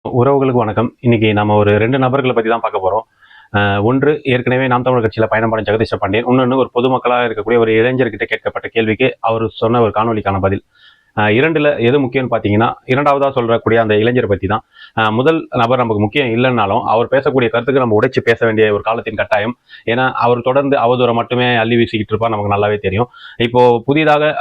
உறவுகளுக்கு வணக்கம். இன்னைக்கு நம்ம ஒரு 2 நபர்கள பத்தி தான் பார்க்க போறோம். ஒன்று ஏற்கனவே நாம் தமிழர் கட்சியில பயணம் பண்ண ஜெகதீஷ பாண்டியன். இன்னொன்னு ஒரு பொதுமக்களா இருக்கக்கூடிய ஒரு இளைஞர்கிட்ட கேட்கப்பட்ட கேள்விக்கு அவர் சொன்ன ஒரு காணொளிக்கான பதில். 2ல எது முக்கியம்னு பார்த்தீங்கன்னா, 2வதா சொல்லக்கூடிய அந்த இளைஞர பத்தி தான். முதல் நபர் நமக்கு முக்கியம் இல்லன்னாலும், அவர் பேசக்கூடிய கருத்துக்கு நம்ம உடைச்சு பேச வேண்டிய ஒரு காலத்தின் கட்டாயம். ஏன்னா, அவர் தொடர்ந்து அவதூற மட்டுமே அள்ளி வீசிக்கிட்டு இருப்பார். நமக்கு நல்லாவே தெரியும். இப்போ புதிதாக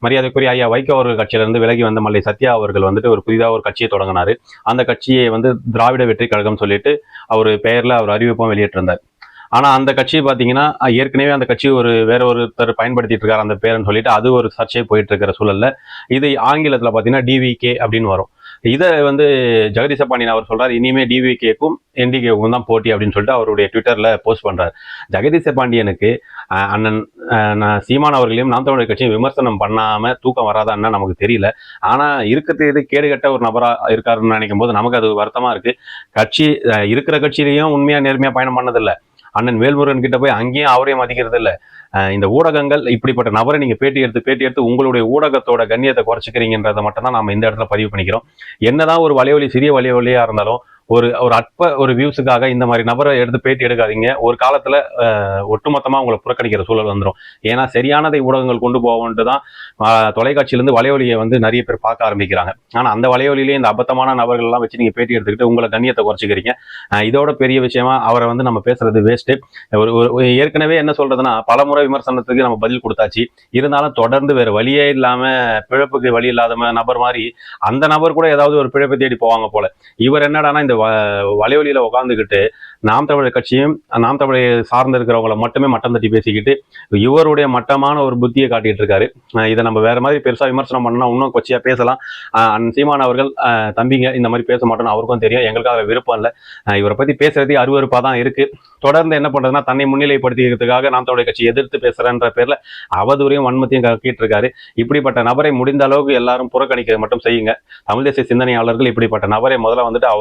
மரியாதைக்குரிய ஐயா வைகோ அவர்கள் கட்சியிலிருந்து விலகி வந்த மல்லை சத்யா அவர்கள் வந்துட்டு ஒரு புதிதாக ஒரு கட்சியை தொடங்கினாரு. அந்த கட்சியை வந்து திராவிட வெற்றி கழகம் சொல்லிட்டு அவர் பெயர்ல அவர் அறிவிப்பும் வெளியிட்டிருந்தார். ஆனா அந்த கட்சி பாத்தீங்கன்னா ஏற்கனவே அந்த கட்சி வேற ஒருத்தர் பயன்படுத்திட்டு இருக்காரு அந்த பேருன்னு சொல்லிட்டு அது ஒரு சர்ச்சை போயிட்டு இருக்கிற சூழல்ல இது ஆங்கிலத்துல பாத்தீங்கன்னா டிவிகே அப்படின்னு வரும். இதை வந்து ஜெகதீச பாண்டியன் அவர் சொல்றாரு, இனிமே டிவிகேக்கும் என்டிகேக்கும் தான் போட்டி அப்படின்னு சொல்லிட்டு அவருடைய ட்விட்டர்ல போஸ்ட் பண்றாரு. ஜெகதீச பாண்டியனுக்கு அண்ணன் சீமான் அவர்களையும் நாம் தமிழர் கட்சியும் விமர்சனம் பண்ணாம தூக்கம் வராதான்னு நமக்கு தெரியல. ஆனா இருக்கிறது கேடுகட்ட ஒரு நபரா இருக்காருன்னு நினைக்கும் போது நமக்கு அது வருத்தமா இருக்கு. கட்சி இருக்கிற கட்சியிலையும் உண்மையா நேர்மையா பயணம் பண்ணதில்லை. அண்ணன் வேல்முருகன் கிட்ட போய் அங்கேயும் அவரையும் மதிக்கிறது இல்லை. இந்த ஊடகங்கள் இப்படிப்பட்ட நபரை நீங்க பேட்டி எடுத்து உங்களுடைய ஊடகத்தோட கண்ணியத்தை குறைச்சிக்கிறீங்கன்றதை மட்டும் தான் நம்ம இந்த இடத்துல பதிவு பண்ணிக்கிறோம். என்னதான் ஒரு வலைவலி சிறிய வலைவலியா இருந்தாலும் ஒரு ஒரு அற்ப ஒரு வியூஸுக்காக இந்த மாதிரி நபரை எடுத்து பேட்டி எடுக்காதீங்க. ஒரு காலத்துல ஒட்டுமொத்தமா உங்களை புறக்கணிக்கிற சூழல் வந்துடும். ஏன்னா சரியானதை ஊடகங்கள் கொண்டு போவோன்ட்டு தான் தொலைக்காட்சியிலிருந்து வலைவலியை வந்து நிறைய பேர் பார்க்க ஆரம்பிக்கிறாங்க. ஆனா அந்த வலைவலியிலேயே இந்த அபத்தமான நபர்கள் எல்லாம் வச்சு நீங்க பேட்டி எடுத்துக்கிட்டு உங்களை கண்ணியத்தை குறைச்சிக்கிறீங்க. இதோட பெரிய விஷயமா அவரை வந்து நம்ம பேசுறது வேஸ்ட். ஏற்கனவே என்ன சொல்றதுன்னா பலமுறை விமர்சனத்துக்கு நம்ம பதில் கொடுத்தாச்சு. இருந்தாலும் தொடர்ந்து வேற வழியே இல்லாம பிழப்புக்கு வழி இல்லாத நபர் மாதிரி அந்த நபர் கூட ஏதாவது ஒரு பிழப்பை தேடி போவாங்க போல. இவர் என்னடானா இந்த வலைவலியில உட்காந்துக்கிட்டு நாம் தமிழர் கட்சியும் நாம் தமிழை சார்ந்து இருக்கிறவங்களை மட்டுமே மட்டம் தட்டி பேசிக்கிட்டு இவருடைய மட்டமான ஒரு புத்தியை காட்டிட்டு இருக்காரு. இதை நம்ம வேற மாதிரி பெருசா விமர்சனம் பண்ணா இன்னும் கொச்சியா பேசலாம். சீமான் அவர்கள் தம்பிங்க இந்த மாதிரி பேச மாட்டோம்னு அவருக்கும் தெரியும், எங்களுக்காக விருப்பம் இல்லை. இவரை பத்தி பேசுறதே அருவருப்பா தான் இருக்கு. தொடர்ந்து என்ன பண்றதுன்னா தன்னை முன்னிலைப்படுத்திக்கிறதுக்காக நாம் தமிழர் கட்சி எதிர்த்து பேசுறன்ற பேர்ல அவதூறையும் வன்மத்தையும் கக்கிட்டு இருக்காரு. இப்படிப்பட்ட நபரை முடிந்த அளவுக்கு எல்லாரும் புறக்கணிக்க மட்டும் செய்யுங்க. தமிழ் தேசிய சிந்தனையாளர்கள் இப்படிப்பட்ட நபரை முதல்ல வந்துட்டு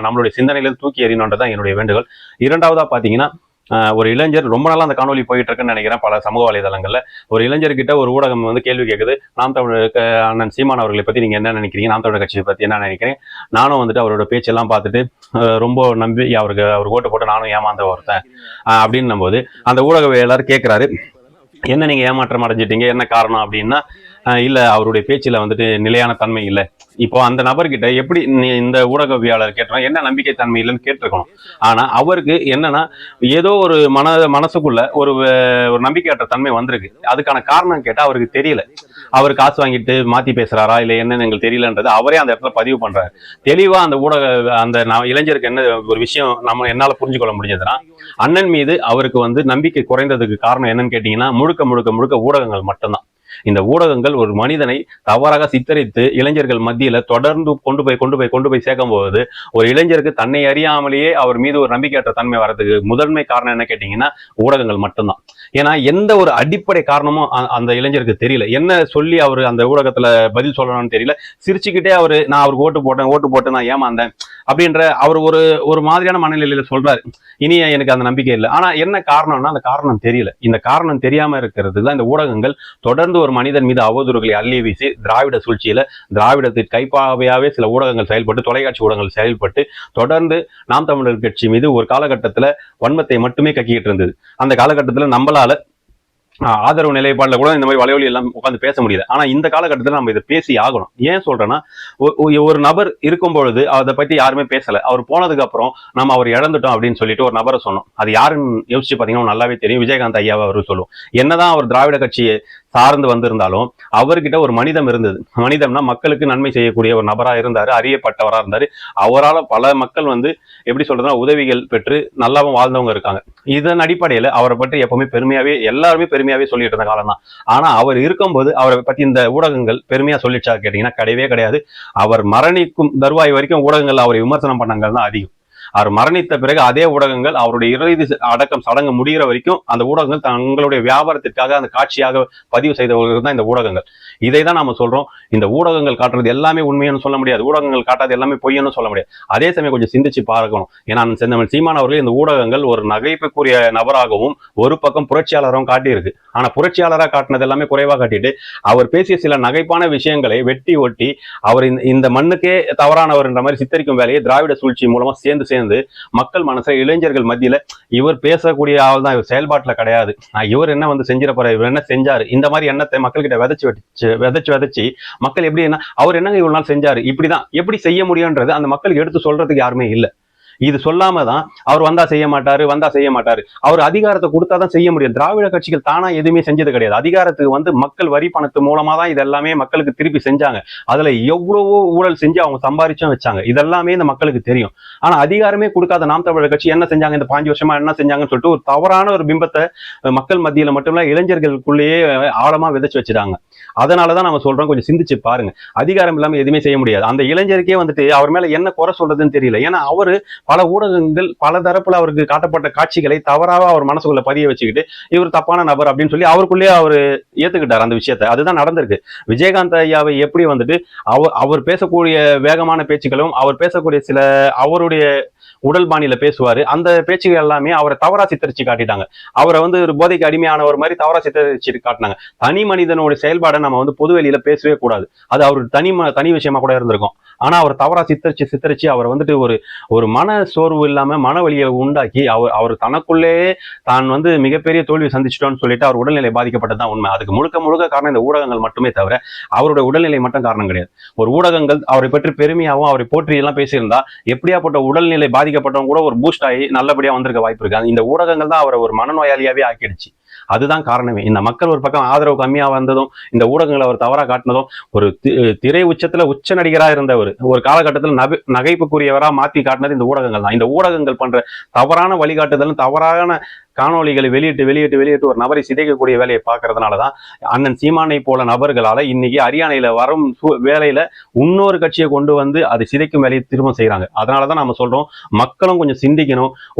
நம்மளுடைய சிந்தனையிலிருந்து தூக்கி எறியணுன்றதான் என்னுடைய வேண்டுகோள். 2வதா பாத்தீங்கன்னா ஒரு இளைஞர் ரொம்ப நாளா அந்த காணொலி போயிட்டு இருக்குன்னு நினைக்கிறேன் பல சமூக வலைதளங்கள்ல. ஒரு இளைஞர்கிட்ட ஒரு ஊடகம் வந்து கேள்வி கேட்குது, நாம் தமிழருக்கு அண்ணன் சீமான் அவர்களை பத்தி நீங்க என்ன நினைக்கிறீங்க, நாம் தமிழர் கட்சியை பத்தி என்ன நினைக்கிறேன். நானும் வந்துட்டு அவரோட பேச்செல்லாம் பார்த்துட்டு ரொம்ப நம்பி அவர் ஓட்டு போட்டு நானும் ஏமாந்த ஒருத்தன் அப்படின்னும் போது அந்த ஊடகவியலாளர் கேட்கிறாரு, என்ன நீங்க ஏமாற்றம் அடைஞ்சிட்டீங்க, என்ன காரணம் அப்படின்னா, இல்ல அவருடைய பேச்சுல வந்துட்டு நிலையான தன்மை இல்லை. இப்போ அந்த நபர்கிட்ட எப்படி இந்த ஊடகவியாளர் கேட்டோம் என்ன நம்பிக்கை தன்மை இல்லைன்னு கேட்டிருக்கணும். ஆனா அவருக்கு என்னன்னா ஏதோ ஒரு மனசுக்குள்ள ஒரு நம்பிக்கையற்ற தன்மை வந்திருக்கு. அதுக்கான காரணம் கேட்டா அவருக்கு தெரியல. அவர் காசு வாங்கிட்டு மாத்தி பேசுறாரா இல்ல என்னன்னு எங்களுக்கு தெரியலன்றது அவரே அந்த இடத்துல பதிவு பண்றாரு. தெளிவா அந்த அந்த இளைஞருக்கு என்ன ஒரு விஷயம் என்னால புரிஞ்சு கொள்ள முடிஞ்சதுன்னா, அண்ணன் மீது அவருக்கு வந்து நம்பிக்கை குறைந்ததுக்கு காரணம் என்னன்னு கேட்டீங்கன்னா முழுக்க ஊடகங்கள் மட்டும்தான். இந்த ஊடகங்கள் ஒரு மனிதனை தவறாக சித்தரித்து இளைஞர்கள் மத்தியில தொடர்ந்து கொண்டு போய் சேர்க்கும் போது ஒரு இளைஞருக்கு தன்னை அறியாமலேயே அவர் மீது ஒரு நம்பிக்கையற்ற தன்மை வர்றதுக்கு முதன்மை காரணம் என்ன கேட்டீங்கன்னா ஊடகங்கள் மட்டும்தான். ஏன்னா எந்த ஒரு அடிப்படை காரணமும் அந்த இளைஞருக்கு தெரியல. என்ன சொல்லி அவர் அந்த ஊடகத்துல பதில் சொல்லணும்னு தெரியல. சிரிச்சுக்கிட்டே நான் அவருக்கு ஓட்டு போட்டு நான் ஏமாந்தேன் அப்படின்ற அவர் ஒரு மாதிரியான மனநிலையில சொல்றாரு. இனி எனக்கு அந்த நம்பிக்கை இல்லை. ஆனா என்ன காரணம்னா அந்த காரணம் தெரியல. இந்த காரணம் தெரியாம இருக்கிறது தான் இந்த ஊடகங்கள் தொடர்ந்து ஒரு மனிதன் மீது அவதூறுகளை அள்ளி வீசி திராவிட சூழ்ச்சியில திராவிடத்திற்கு கைப்பாவையாவே சில ஊடகங்கள் செயல்பட்டு தொலைக்காட்சி ஊடகங்கள் செயல்பட்டு தொடர்ந்து நாம் தமிழர் கட்சி மீது ஒரு காலகட்டத்துல வன்மத்தை மட்டுமே கக்கிட்டு இருந்தது. அந்த காலகட்டத்துல நம்மளால ஆதரவு நிலைப்பாடுல கூட இந்த மாதிரி வலைவலி எல்லாம் உட்காந்து பேச முடியல. ஆனா இந்த காலகட்டத்தில் நம்ம இதை பேசி ஆகணும். ஏன் சொல்றேன்னா ஒரு நபர் இருக்கும் பொழுது அதை பத்தி யாருமே பேசல. அவர் போனதுக்கு அப்புறம் நம்ம அவர் இழந்துட்டோம் அப்படின்னு சொல்லிட்டு ஒரு நபரை சொன்னோம். அது யாருன்னு யோசிச்சு பாத்தீங்கன்னா நல்லாவே தெரியும். விஜயகாந்த் ஐயாவை அவர் சொல்லுவோம். என்னதான் அவர் திராவிட கட்சியை சார்ந்து வந்திருந்தாலும் அவர்கிட்ட ஒரு மனிதம் இருந்தது. மனிதம்னா மக்களுக்கு நன்மை செய்யக்கூடிய ஒரு நபரா இருந்தாரு, அறியப்பட்டவரா இருந்தாரு. அவரால் பல மக்கள் வந்து எப்படி சொல்றதுன்னா உதவிகள் பெற்று நல்லாவும் வாழ்ந்தவங்க இருக்காங்க. இதன் அடிப்படையில அவரை பற்றி எப்பவுமே எல்லாருமே பெருமையாவே சொல்லிட்டு இருந்த காலம் தான். ஆனா அவர் இருக்கும்போது அவரை பத்தி இந்த ஊடகங்கள் பெருமையா சொல்லிச்சா கேட்டீங்கன்னா கிடையவே கிடையாது. அவர் மரணிக்கும் தருவாய் வரைக்கும் ஊடகங்கள் அவரை விமர்சனம் பண்ணாங்க தான் அதிகம். அவர் மரணித்த பிறகு அதே ஊடகங்கள் அவருடைய இறுதி அடக்கம் சடங்கு முடிகிற வரைக்கும் அந்த ஊடகங்கள் தங்களுடைய வியாபாரத்திற்காக அந்த காட்சியாக பதிவு செய்தவர்கள் தான் இந்த ஊடகங்கள். இதை தான் நாம சொல்றோம். இந்த ஊடகங்கள் காட்டுறது எல்லாமே உண்மைன்னு சொல்ல முடியாது, ஊடகங்கள் காட்டாது எல்லாமே பொய்யன்னு சொல்ல முடியாது. அதே சமயம் கொஞ்சம் சிந்திச்சு பார்க்கணும். ஏன்னா செந்தமிழ் சீமான் அவர்கள் இந்த ஊடகங்கள் ஒரு நகைப்புக்குரிய நபராகவும் ஒரு பக்கம் புரட்சியாளரும் காட்டியிருக்கு. ஆனா புரட்சியாளராக காட்டினது எல்லாமே குறைவா காட்டிட்டு அவர் பேசிய சில நகைப்பான விஷயங்களை வெட்டி ஒட்டி அவர் இந்த மண்ணுக்கே தவறானவர் என்ற மாதிரி சித்தரிக்கும் வேலையை திராவிட சூழ்ச்சி மூலமா சேர்ந்து மக்கள் மனசை இளைஞர்கள் மத்தியில இவர் பேசக்கூடிய ஆள் தான், இவர் செயல்பாட்டுல கிடையாது, இவர் என்ன வந்து செஞ்சிடப்போற, இவர் என்ன செஞ்சாரு, இந்த மாதிரி எண்ணத்தை மக்கள் கிட்ட விதைச்சு மக்கள் எப்படி என்ன அவர் என்னங்க இவ்வளவு நாள் செஞ்சாரு, இப்படிதான் எப்படி செய்ய முடியும்ன்றது அந்த மக்களுக்கு எடுத்து சொல்றதுக்கு யாருமே இல்லை. இது சொல்லாம தான் அவர் வந்தா செய்ய மாட்டாரு. அவர் அதிகாரத்தை கொடுத்தாதான் செய்ய முடியும். திராவிட கட்சிகள் தானா எதுவுமே செஞ்சது கிடையாது. அதிகாரத்துக்கு வந்து மக்கள் வரி பணத்து மூலமா தான் இதெல்லாமே மக்களுக்கு திருப்பி செஞ்சாங்க. அதுல எவ்வளவோ ஊழல் செஞ்சு அவங்க சம்பாரிச்சும் வச்சாங்க. இதெல்லாமே இந்த மக்களுக்கு தெரியும். ஆனா அதிகாரமே கொடுக்காத நாம் தமிழர் கட்சி என்ன செஞ்சாங்க, இந்த 5 வருஷமா என்ன செஞ்சாங்கன்னு சொல்லிட்டு ஒரு தவறான ஒரு பிம்பத்தை மக்கள் மத்தியில மட்டும் இளைஞர்களுக்குள்ளேயே ஆழமா விதைச்சு வச்சுட்டாங்க. அதனாலதான் நம்ம சொல்றோம், கொஞ்சம் சிந்திச்சு பாருங்க. அதிகாரம் இல்லாம எதுவுமே செய்ய முடியாது. அந்த இளைஞருக்கே வந்துட்டு அவர் மேல என்ன குறை சொல்றதுன்னு தெரியல. ஏன்னா அவரு பல ஊடகங்கள் பல தரப்புல அவருக்கு காட்டப்பட்ட காட்சிகளை தவறாக அவர் மனசுக்குள்ள பதிய வச்சுக்கிட்டு இவர் தப்பான நபர் அப்படின்னு சொல்லி அவருக்குள்ளேயே அவர் ஏத்துக்கிட்டார் அந்த விஷயத்த. அதுதான் நடந்திருக்கு. விஜயகாந்த் ஐயாவை எப்படி வந்துட்டு அவர் பேசக்கூடிய வேகமான பேச்சுக்களும் அவர் பேசக்கூடிய சில அவருடைய உடல் பாணியில பேசுவாரு, அந்த பேச்சுகள் எல்லாமே அவரை தவறா சித்தரிச்சு காட்டிட்டாங்க. அவரை வந்து ஒரு போதைக்கு அடிமையானவர் மாதிரி தவறா சித்தரிச்சு காட்டினாங்க. தனி மனிதனோட செயல்பாடை நம்ம வந்து பொது வெளியில பேசவே கூடாது. அது அவருக்கு தனி விஷயமா கூட இருந்திருக்கும். ஆனா அவர் தவறா சித்தரிச்சு அவர் வந்துட்டு ஒரு மன சோர்வு இல்லாம மன வலியை உண்டாக்கி அவர் தனக்குள்ளேயே தான் வந்து மிகப்பெரிய தோல்வி சந்திச்சிட்டோம்னு சொல்லிட்டு அவர் உடல்நிலை பாதிக்கப்பட்டதுதான் உண்மை. அதுக்கு முழுக்க காரணம் இந்த ஊடகங்கள் மட்டுமே தவிர அவருடைய உடல்நிலை மட்டும் காரணம் கிடையாது. ஒரு ஊடகங்கள் அவரை பற்றி பெருமையாகவும் அவரை போற்றி எல்லாம் பேசியிருந்தா எப்படியாப்பட்ட உடல்நிலை பாதிக்கப்பட்டவங்க கூட ஒரு பூஸ்ட் ஆகி நல்லபடியா வந்திருக்க வாய்ப்பு இருக்கு. இந்த ஊடகங்கள் தான் அவரை ஒரு மனநோயாளியாவே ஆக்கிடுச்சு. அதுதான் காரணமே. இந்த மக்கள் ஒரு பக்கம் ஆதரவு கம்மியா வந்ததும் இந்த ஊடகங்களை அவர் தவறா காட்டினதும் ஒரு திரை உச்சத்துல உச்ச நடிகராக இருந்தவர் ஒரு காலகட்டத்தில் நகைப்புக்குரியவரா மாத்தி காட்டினது இந்த ஊடகங்கள் தான். இந்த ஊடகங்கள் பண்ற தவறான வழிகாட்டுதலும் தவறான காணொலிகளை வெளியிட்டு ஒரு நபரை சிதைக்கக்கூடிய வேலையை பார்க்கறதுனாலதான் அண்ணன் சீமானை போல நபர்களால இன்னைக்கு ஹரியானையில வரும் வேலையில இன்னொரு கட்சியை கொண்டு வந்து அதை சிதைக்கும் வேலையை திரும்ப செய்யறாங்க. அதனாலதான் நம்ம சொல்றோம், மக்களும் கொஞ்சம் சிந்திக்கணும்.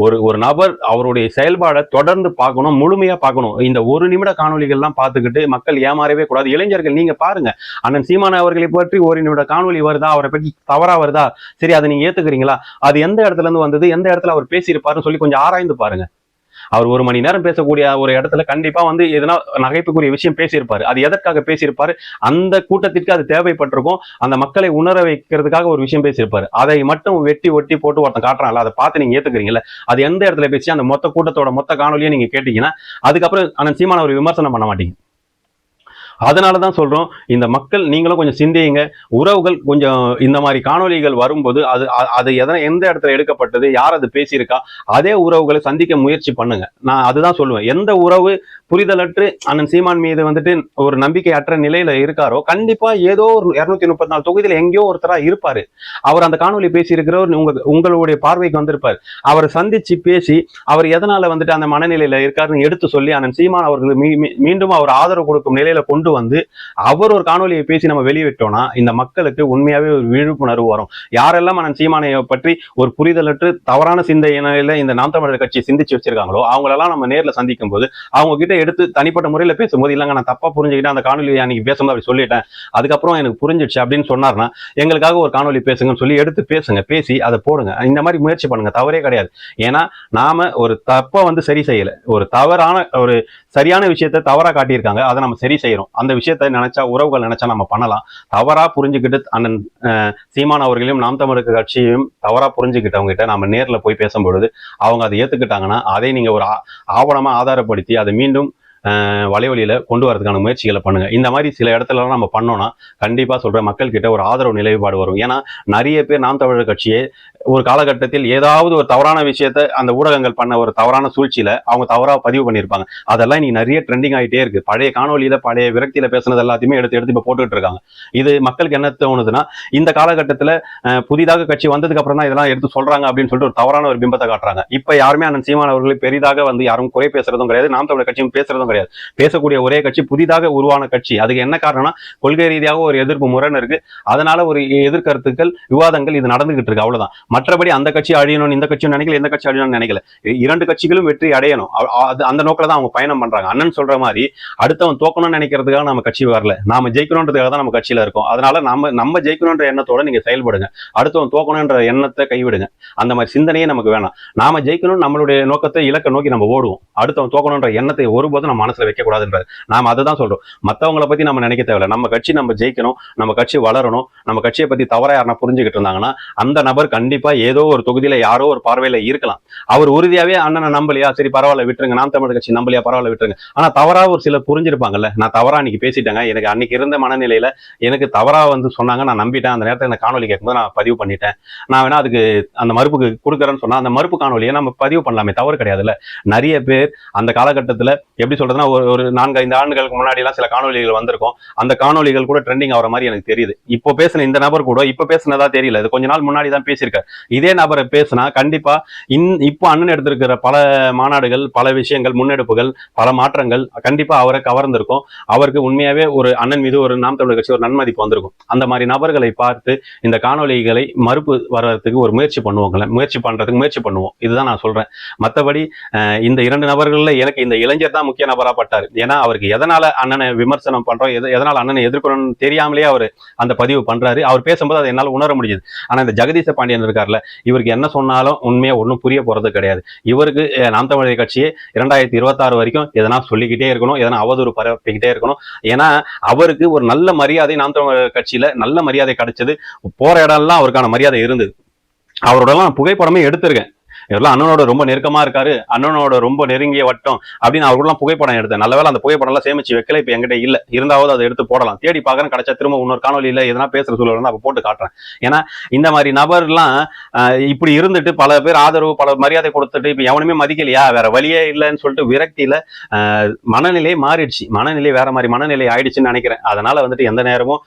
ஒரு நபர் அவருடைய செயல்பாடை தொடர்ந்து பார்க்கணும், முழுமையா பார்க்கணும். இந்த 1 நிமிட காணொலிகள்லாம் பார்த்துக்கிட்டு மக்கள் ஏமாறவே கூடாது. இளைஞர்கள் நீங்க பாருங்க, அண்ணன் சீமான் அவர்களை பற்றி 1 நிமிட காணொலி வருதா, அவரை பற்றி தவறா வருதா, சரி அதை நீங்க ஏத்துக்கிறீங்களா, அது எந்த இடத்துல இருந்து வந்தது, எந்த இடத்துல அவர் பேசியிருப்பாருன்னு சொல்லி கொஞ்சம் ஆராய்ந்து பாருங்க. அவர் 1 மணி நேரம் பேசக்கூடிய ஒரு இடத்துல கண்டிப்பா வந்து எதனா நகைப்புக்குரிய விஷயம் பேசியிருப்பாரு. அது எதற்காக பேசியிருப்பாரு, அந்த கூட்டத்திற்கு அது தேவைப்பட்டிருக்கும், அந்த மக்களை உணர வைக்கிறதுக்காக ஒரு விஷயம் பேசியிருப்பாரு. அதை மட்டும் வெட்டி ஒட்டி போட்டு ஒருத்தன் காட்டுறாங்கல்ல, அதை பார்த்து நீங்க ஏத்துக்கிறீங்களா, அது எந்த இடத்துல பேசி அந்த மொத்த கூட்டத்தோட மொத்த காணொலியை நீங்க கேட்டீங்கன்னா அதுக்கப்புறம் அண்ணன் சீமான் அவர் விமர்சனம் பண்ண மாட்டீங்க. அதனாலதான் சொல்றோம், இந்த மக்கள் நீங்களும் கொஞ்சம் சிந்தியுங்க. உறவுகள் கொஞ்சம் இந்த மாதிரி காணொலிகள் வரும்போது அது எந்த இடத்துல எடுக்கப்பட்டது, யார் அது பேசியிருக்கா, அதே உறவுகளை சந்திக்க முயற்சி பண்ணுங்க. நான் அதுதான் சொல்லுவேன். எந்த உறவு புரிதலற்று அண்ணன் சீமான் மீது வந்துட்டு ஒரு நம்பிக்கையற்ற நிலையில இருக்காரோ கண்டிப்பா ஏதோ ஒரு 234 தொகுதியில எங்கேயோ ஒருத்தரா இருப்பாரு. அவர் அந்த காணொலி பேசி இருக்கிறவர் உங்களுடைய பார்வைக்கு வந்திருப்பார். அவரை சந்திச்சு பேசி அவர் எதனால வந்துட்டு அந்த மனநிலையில இருக்காருன்னு எடுத்து சொல்லி அண்ணன் சீமான் அவர்கள் மீண்டும் அவர் ஆதரவு கொடுக்கும் நிலையில கொண்டு வந்து அவர் ஒரு காணொலியை பேசி நம்ம வெளியிட்டோம்னா இந்த மக்களுக்கு உண்மையாவே ஒரு விழிப்புணர்வு வரும். யாரெல்லாம் அண்ணன் சீமானையை பற்றி ஒரு புரிதலற்று தவறான சிந்தனையில இந்த நாம் தமிழர் கட்சியை சிந்திச்சு வச்சிருக்காங்களோ அவங்களெல்லாம் நம்ம நேர்ல சந்திக்கும் போது அவங்க கிட்ட எடுத்து தனிப்பட்ட முறையில பேசும்போது, இல்லைங்க நான் தப்பா புரிஞ்சுக்கிட்டேன், அந்த காணொலி அன்னைக்கு பேசும்போது அப்படி சொல்லிட்டேன், அதுக்கப்புறம் எனக்கு புரிஞ்சிடுச்சு அப்படின்னு சொன்னார்னா எங்களுக்காக ஒரு காணொலி பேசுங்கன்னு சொல்லி எடுத்து பேசுங்க, பேசி அதை போடுங்க. இந்த மாதிரி முயற்சி பண்ணுங்க, தவறே கிடையாது. ஏன்னா நாம ஒரு தப்பை வந்து சரி செய்யல, ஒரு தவறான ஒரு சரியான விஷயத்தை தவறா காட்டியிருக்காங்க, அதை நம்ம சரி செய்யறோம். அந்த விஷயத்தை நினைச்சா உறவுகள் நினைச்சா நம்ம பண்ணலாம். தவறா புரிஞ்சுக்கிட்டு அண்ணன் சீமான் அவர்களையும் நாம் தமிழர் கட்சியையும் தவறா புரிஞ்சுக்கிட்டவங்க கிட்ட நம்ம நேர்ல போய் பேசும்பொழுது அவங்க அதை ஏத்துக்கிட்டாங்கன்னா அதை நீங்க ஒரு ஆவணமா ஆதாரப்படுத்தி அதை மீண்டும் வலைவழியில கொண்டு வரதுக்கான முயற்சிகளை பண்ணுங்க. இந்த மாதிரி சில இடத்துலலாம் நம்ம பண்ணோம்னா கண்டிப்பா சொல்ற மக்கள் கிட்ட ஒரு ஆதரவு நிலைப்பாடு வரும். ஏன்னா நிறைய பேர் நாம் தமிழர் கட்சியே ஒரு காலகட்டத்தில் ஏதாவது ஒரு தவறான விஷயத்த அந்த ஊடகங்கள் பண்ண ஒரு தவறான சூழ்ச்சியில அவங்க தவறா பதிவு பண்ணியிருப்பாங்க. அதெல்லாம் நீ நிறைய ட்ரெண்டிங் ஆகிட்டே இருக்கு. பழைய காணொலியில பழைய விரக்தியில பேசுனது எல்லாத்தையுமே எடுத்து இப்ப போட்டுட்டு இருக்காங்க. இது மக்களுக்கு என்ன தோணுதுன்னா இந்த காலகட்டத்துல புதிதாக கட்சி வந்ததுக்கு அப்புறம் தான் இதெல்லாம் எடுத்து சொல்றாங்க அப்படின்னு சொல்லிட்டு ஒரு தவறான ஒரு பிம்பத்தை காட்டுறாங்க. இப்ப யாருமே அண்ணன் சீமான் அவர்களை பெரிதாக வந்து யாரும் குறை பேசுறதும் கிடையாது, நாம் தமிழர் கட்சியும் பேசுறதும் நோக்கம் கிடையாது. பேசக்கூடிய ஒரே கட்சி புதிதாக உருவான கட்சி. அதுக்கு என்ன காரணம்னா கொள்கை ரீதியாக ஒரு எதிர்ப்பு முரண் இருக்கு. அதனால ஒரு எதிர்கருத்துக்கள் விவாதங்கள் இது நடந்துகிட்டு இருக்கு, அவ்வளவுதான். மற்றபடி அந்த கட்சி அழியணும் இந்த கட்சியும் நினைக்கல, எந்த கட்சி அழியணும்னு நினைக்கல. இரண்டு கட்சிகளும் வெற்றி அடையணும், அந்த நோக்கில தான் அவங்க பயணம் பண்றாங்க. அண்ணன் சொல்ற மாதிரி அடுத்தவன் தோக்கணும்னு நினைக்கிறதுக்காக நம்ம கட்சி வரல, நாம ஜெயிக்கணும்ன்றதுக்காக தான் நம்ம கட்சியில இருக்கோம். அதனால நம்ம ஜெயிக்கணும்ன்ற எண்ணத்தோட நீங்க செயல்படுங்க, அடுத்தவன் தோக்கணும்ன்ற எண்ணத்தை கைவிடுங்க. அந்த மாதிரி சிந்தனையே நமக்கு வேணாம். நாம ஜெயிக்கணும், நம்மளுடைய நோக்கத்தை இலக்கை நோக்கி நம்ம ஓடுவோம். அடுத்தவன் தோக்கணும்ன்ற எண்ணத்தை ஒருபோதும் நம்ம மனசுல வைக்க கூடாதுன்றாரு. நாம அதை தான் சொல்றோம். மத்தவங்களை பத்தி நம்ம நினைக்க தேவையில்ல. நம்ம கட்சி நம்ம ஜெயிக்கணும், நம்ம கட்சி வளரணும். நம்ம கட்சியை பத்தி தவறா யாரா புரிஞ்சுக்கிட்டு இருந்தாங்கன்னா அந்த நபர் கண்டிப்பா ஏதோ ஒரு தொகுதியில யாரோ ஒரு பார்வையில இருக்கலாம். அவர் உறுதியாவே அண்ணனை நம்பலையா, சரி பரவாயில்ல விட்டுருங்க, நாம் தமிழர் கட்சி நம்பலையா, பரவாயில்ல விட்டுருங்க. ஆனா தவறா ஒரு சிலர் புரிஞ்சிருப்பாங்கல்ல, நான் தவறா அன்னைக்கு பேசிட்டேங்க, எனக்கு அன்னைக்கு இருந்த மனநிலையில எனக்கு தவறா சொன்னாங்க, நான் நம்பிட்டேன், அந்த நேரத்தில் எனக்கு காணொலி கேட்கும்போது நான் பதிவு பண்ணிட்டேன், நான் வேணா அதுக்கு அந்த மறுப்புக்கு கொடுக்குறேன்னு சொன்னா அந்த மறுப்பு காணொலியை நம்ம பதிவு பண்ணலாமே, தவறு கிடையாதுல்ல. நிறைய பேர் அந்த காலகட்டத்தில் எப்படி சொல்றதுன்னா ஒரு 4-5 ஆண்டுகளுக்கு முன்னாடி எல்லாம் சில காணொலிகள் வந்திருக்கும். அந்த காணொலிகள் கூட ட்ரெண்டிங் ஆகிற மாதிரி எனக்கு தெரியுது. இப்போ பேசின இந்த நபர் கூட இப்ப பேசினதா தெரியல, இது கொஞ்ச நாள் முன்னாடி தான் பேசியிருக்காரு. இதே நபரை பேசினா கண்டிப்பா இப்போ அண்ணன் எடுத்திருக்கிற பல மாநாடுகள், பல விஷயங்கள், முன்னெடுப்புகள், பல மாற்றங்கள் கண்டிப்பா அவரை கவர்ந்திருக்கும். அவருக்கு உண்மையாவே ஒரு அண்ணன் மீது ஒரு நாம் தமிழர் கட்சி ஒரு நன்மதிப்பு வந்திருக்கும். அந்த மாதிரி நபர்களை பார்த்து இந்த காணொலிகளை மறுப்பு வர்றதுக்கு ஒரு முயற்சி பண்ணுவோம். இதுதான் நான் சொல்றேன். மற்றபடி இந்த 2 நபர்கள்ல எனக்கு இந்த இளைஞர் தான் முக்கிய நபரா பட்டாரு. ஏன்னா அவருக்கு எதனால அண்ணனை விமர்சனம் பண்றோம், எதனால அண்ணனை எதிர்க்கணும்னு தெரியாமலே அவர் அந்த பதிவு பண்றாரு. அவர் பேசும்போது அதை என்னால் உணர முடியுது. ஆனா இந்த ஜெகதீச பாண்டியன் இருக்கார்ல, இவருக்கு என்ன சொன்னாலும் உண்மையா ஒன்றும் புரிய போறது கிடையாது. இவருக்கு நாம் தமிழர் கட்சியே 2026 வரைக்கும் எதனா சொல்லிக்கிட்டே இருக்கணும், எதனா அவதூறு பரப்பிக்கிட்டே இருக்கணும். ஏன்னா அவருக்கு ஒரு நல்ல மரியாதை நாம் தமிழர் கட்சியில நல்ல மரியாதை கிடைச்சது. போற இடம்லாம் அவருக்கான மரியாதை இருந்தது. அவரோடலாம் புகைப்படமே எடுத்திருக்கேன். இவரெல்லாம் அண்ணனோட ரொம்ப நெருக்கமா இருக்காரு, அண்ணனோட ரொம்ப நெருங்கிய வட்டம் அப்படின்னு அவர்கள்லாம் புகைப்படம் எடுத்தேன். நல்லவேளை அந்த புகைப்படம் எல்லாம் சேமிச்சு வைக்கல, இப்ப என்கிட்ட இல்ல. இருந்தாவது அதை எடுத்து போடலாம், தேடி பார்க்கறேன், கிடைச்சா திரும்ப இன்னொரு காணொலியில எதனா பேசுற சூழல் வந்து அப்ப போட்டு காட்டுறேன். ஏன்னா இந்த மாதிரி நபர்லாம் இப்படி இருந்துட்டு பல பேர் ஆதரவு, பல மரியாதை கொடுத்துட்டு இப்ப எவனுமே மதிக்கலையா, வேற வழியே இல்லைன்னு சொல்லிட்டு விரக்தியில மனநிலை மாறிடுச்சு, மனநிலை வேற மாதிரி மனநிலை ஆயிடுச்சுன்னு நினைக்கிறேன். அதனால வந்துட்டு எந்த நேரமும்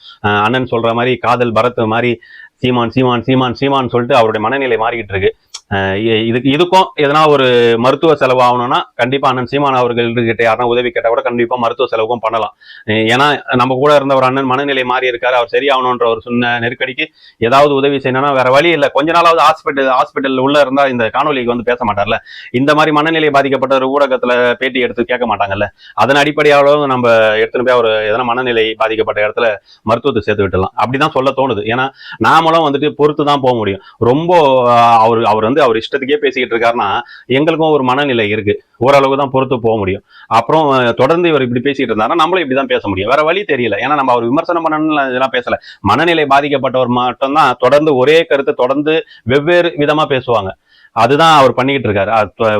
அண்ணன் சொல்ற மாதிரி காதல் பரத் மாதிரி சீமான் சீமான் சீமான் சீமான் சொல்லிட்டு அவருடைய மனநிலை மாறிக்கிட்டு இருக்கு. இதுக்கும் எதனா ஒரு மருத்துவ செலவு ஆகணும்னா கண்டிப்பா அண்ணன் சீமான் அவர்கள்கிட்ட யாரா உதவி கேட்டா கூட கண்டிப்பா மருத்துவ செலவுக்கும் பண்ணலாம். ஏன்னா நம்ம கூட இருந்த ஒரு அண்ணன் மனநிலை மாறி இருக்காரு, அவர் சரியாகணும்ன்ற ஒரு சொன்ன நெருக்கடிக்கு ஏதாவது உதவி செய்யணும்னா வேற வழி இல்லை. கொஞ்ச நாளாவது ஹாஸ்பிட்டல் உள்ள இருந்தா இந்த காணொலிக்கு வந்து பேச மாட்டார்ல. இந்த மாதிரி மனநிலை பாதிக்கப்பட்ட ஒரு ஊடகத்துல பேட்டி எடுத்து கேட்க மாட்டாங்கல்ல. அதன் அடிப்படையாலும் நம்ம எடுத்துன்னு போய் ஒரு எதனா மனநிலை பாதிக்கப்பட்ட இடத்துல மருத்துவத்தை சேர்த்து விட்டுலாம், அப்படிதான் சொல்ல தோணுது. ஏன்னா நாமளும் வந்துட்டு பொறுத்து தான் போக முடியும். ரொம்ப அவர் வந்து அவர் இஷ்டத்துக்கே பேசிக்கிட்டு இருக்காருன்னா எங்களுக்கும் ஒரு மனநிலை இருக்கு, ஓரளவு தான் பொறுத்து போக முடியும். அப்புறம் தொடர்ந்து இவர் இப்படி பேசிட்டு இருந்தாருன்னா நம்மளும் இப்படிதான் பேச முடியும், வேற வழி தெரியல. ஏன்னா நம்ம அவர் விமர்சனம் பண்ணணும்னு இதெல்லாம் பேசல. மனநிலை பாதிக்கப்பட்டவர் மட்டும்தான் தொடர்ந்து ஒரே கருத்தை தொடர்ந்து வெவ்வேறு விதமா பேசுவாங்க. அதுதான் அவர் பண்ணிக்கிட்டு இருக்காரு.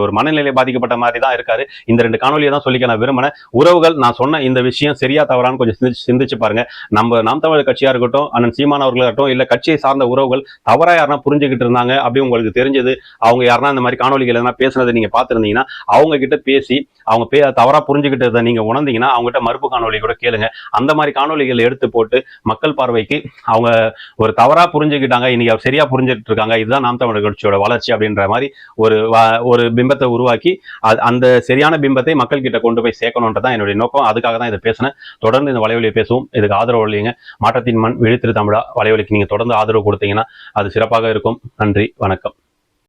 ஒரு மனநிலை பாதிக்கப்பட்ட மாதிரி தான் இருக்காரு. இந்த 2 காணொலியை தான் சொல்லிக்க நான் விரும்பினேன். உறவுகள், நான் சொன்ன இந்த விஷயம் சரியா தவறான்னு கொஞ்சம் சிந்திச்சு பாருங்க. நம்ம நாம் தமிழர் கட்சியா இருக்கட்டும், அண்ணன் சீமான் அவர்களாகட்டும், இல்ல கட்சியை சார்ந்த உறவுகள் தவறா யாருன்னா புரிஞ்சுக்கிட்டு இருந்தாங்க அப்படி உங்களுக்கு தெரிஞ்சது, அவங்க யாருன்னா இந்த மாதிரி காணொலிகள் எதனா பேசுனதை நீங்க பார்த்துருந்தீங்கன்னா அவங்க கிட்ட பேசி அவங்க தவறா புரிஞ்சுக்கிட்டதை நீங்க உணர்ந்தீங்கன்னா அவங்ககிட்ட மறுப்பு காணொலி கூட கேளுங்க. அந்த மாதிரி காணொலிகள் எடுத்து போட்டு மக்கள் பார்வைக்கு அவங்க ஒரு தவறா புரிஞ்சுக்கிட்டாங்க, இன்னைக்கு அவர் சரியா புரிஞ்சுட்டு இருக்காங்க, இதுதான் நாம் தமிழர் கட்சியோட வளர்ச்சி அப்படின்ற மாதிரி ஒரு பிம்பத்தை உருவாக்கி அந்த சரியான பிம்பத்தை மக்கள் கிட்ட கொண்டு போய் சேர்க்கணும்ன்றதான் என்னுடைய நோக்கம். அதுக்காக தான் இதை பேசினேன். தொடர்ந்து இந்த வலைவலியை பேசுவோம். இதுக்கு ஆதரவு இல்லைங்க. மாற்றத்தின் மண் விழித்திரு தமிழா வலைவலிக்கு நீங்க தொடர்ந்து ஆதரவு கொடுத்தீங்கன்னா அது சிறப்பாக இருக்கும். நன்றி, வணக்கம்.